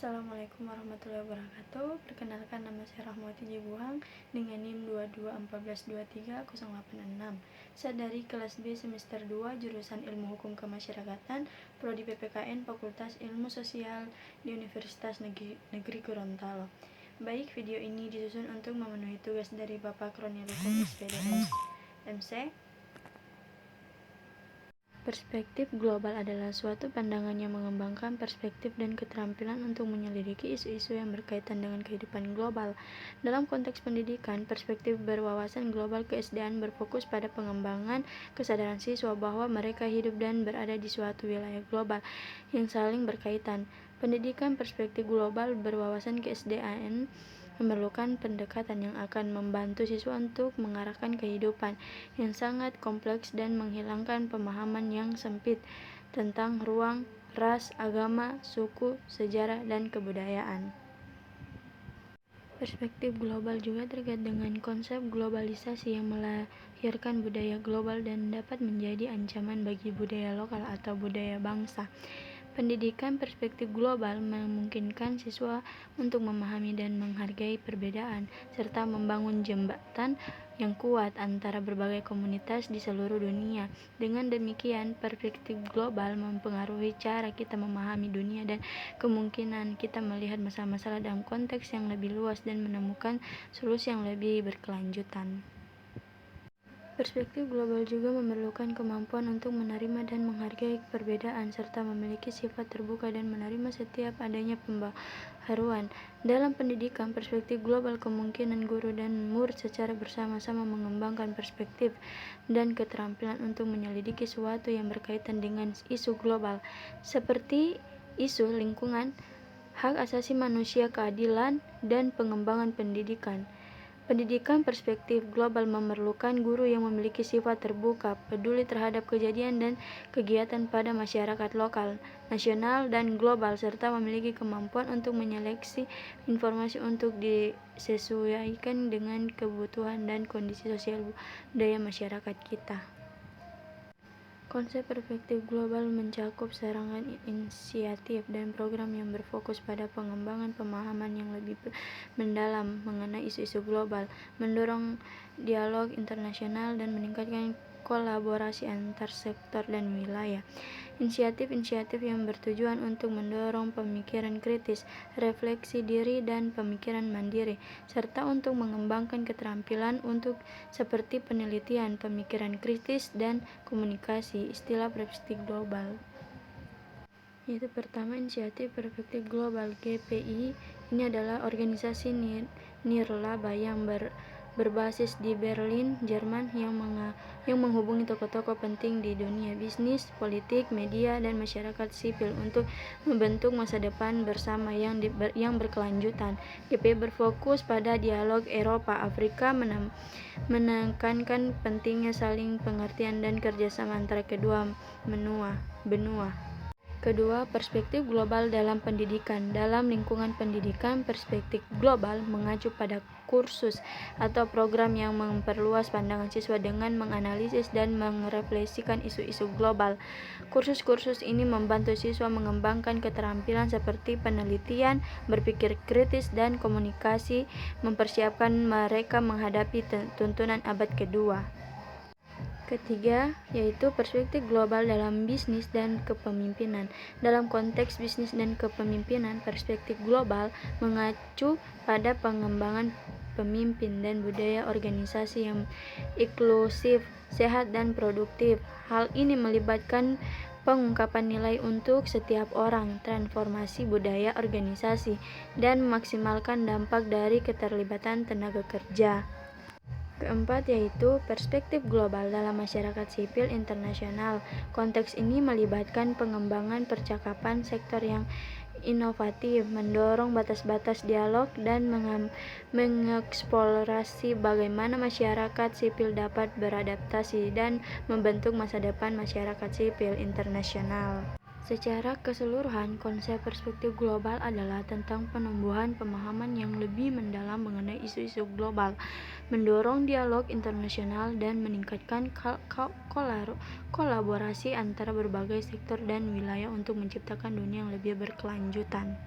Assalamualaikum warahmatullahi wabarakatuh. Perkenalkan, nama saya Rahmawati Jibuhang dengan NIM 2214230866. Saya dari kelas B semester 2 jurusan Ilmu Hukum Kemasyarakatan, Prodi PPKN Fakultas Ilmu Sosial di Universitas Negeri Gorontalo. Baik, video ini disusun untuk memenuhi tugas dari Bapak Kronil Hukum SPD MC. Perspektif global adalah suatu pandangan yang mengembangkan perspektif dan keterampilan untuk menyelidiki isu-isu yang berkaitan dengan kehidupan global. Dalam konteks pendidikan, perspektif berwawasan global KSDAN berfokus pada pengembangan kesadaran siswa bahwa mereka hidup dan berada di suatu wilayah global yang saling berkaitan. Pendidikan perspektif global berwawasan KSDAN memerlukan pendekatan yang akan membantu siswa untuk mengarahkan kehidupan yang sangat kompleks dan menghilangkan pemahaman yang sempit tentang ruang, ras, agama, suku, sejarah, dan kebudayaan. Perspektif global juga terkait dengan konsep globalisasi yang melahirkan budaya global dan dapat menjadi ancaman bagi budaya lokal atau budaya bangsa. Pendidikan perspektif global memungkinkan siswa untuk memahami dan menghargai perbedaan, serta membangun jembatan yang kuat antara berbagai komunitas di seluruh dunia. Dengan demikian, perspektif global mempengaruhi cara kita memahami dunia dan kemungkinan kita melihat masalah-masalah dalam konteks yang lebih luas dan menemukan solusi yang lebih berkelanjutan. Perspektif global juga memerlukan kemampuan untuk menerima dan menghargai perbedaan serta memiliki sifat terbuka dan menerima setiap adanya pembaharuan. Dalam pendidikan perspektif global, kemungkinan guru dan murid secara bersama-sama mengembangkan perspektif dan keterampilan untuk menyelidiki sesuatu yang berkaitan dengan isu global, seperti isu lingkungan, hak asasi manusia, keadilan, dan pengembangan pendidikan. Pendidikan perspektif global memerlukan guru yang memiliki sifat terbuka, peduli terhadap kejadian dan kegiatan pada masyarakat lokal, nasional, dan global, serta memiliki kemampuan untuk menyeleksi informasi untuk disesuaikan dengan kebutuhan dan kondisi sosial budaya masyarakat kita. Konsep perspektif global mencakup serangan inisiatif dan program yang berfokus pada pengembangan pemahaman yang lebih mendalam mengenai isu-isu global, mendorong dialog internasional, dan meningkatkan kolaborasi antar sektor dan wilayah. Inisiatif-inisiatif yang bertujuan untuk mendorong pemikiran kritis, refleksi diri, dan pemikiran mandiri, serta untuk mengembangkan keterampilan untuk seperti penelitian, pemikiran kritis, dan komunikasi. Istilah perspektif global yaitu pertama, inisiatif perspektif global GPI. Ini adalah organisasi nirlaba yang berbasis di Berlin, Jerman, yang menghubungi tokoh-tokoh penting di dunia bisnis, politik, media, dan masyarakat sipil untuk membentuk masa depan bersama yang berkelanjutan. GPI berfokus pada dialog Eropa-Afrika, menekankan pentingnya saling pengertian dan kerjasama antara kedua benua. Kedua, perspektif global dalam pendidikan. Dalam lingkungan pendidikan, perspektif global mengacu pada kursus atau program yang memperluas pandangan siswa dengan menganalisis dan merefleksikan isu-isu global. Kursus-kursus ini membantu siswa mengembangkan keterampilan seperti penelitian, berpikir kritis, dan komunikasi, mempersiapkan mereka menghadapi tuntunan abad kedua. Ketiga, yaitu perspektif global dalam bisnis dan kepemimpinan. Dalam konteks bisnis dan kepemimpinan, perspektif global mengacu pada pengembangan pemimpin dan budaya organisasi yang inklusif, sehat, dan produktif. Hal ini melibatkan pengungkapan nilai untuk setiap orang, transformasi budaya organisasi, dan memaksimalkan dampak dari keterlibatan tenaga kerja. Keempat, yaitu perspektif global dalam masyarakat sipil internasional. Konteks ini melibatkan pengembangan percakapan sektor yang inovatif, mendorong batas-batas dialog, dan mengeksplorasi bagaimana masyarakat sipil dapat beradaptasi dan membentuk masa depan masyarakat sipil internasional. Secara keseluruhan, konsep perspektif global adalah tentang penumbuhan pemahaman yang lebih mendalam mengenai isu-isu global, mendorong dialog internasional, dan meningkatkan kolaborasi antara berbagai sektor dan wilayah untuk menciptakan dunia yang lebih berkelanjutan.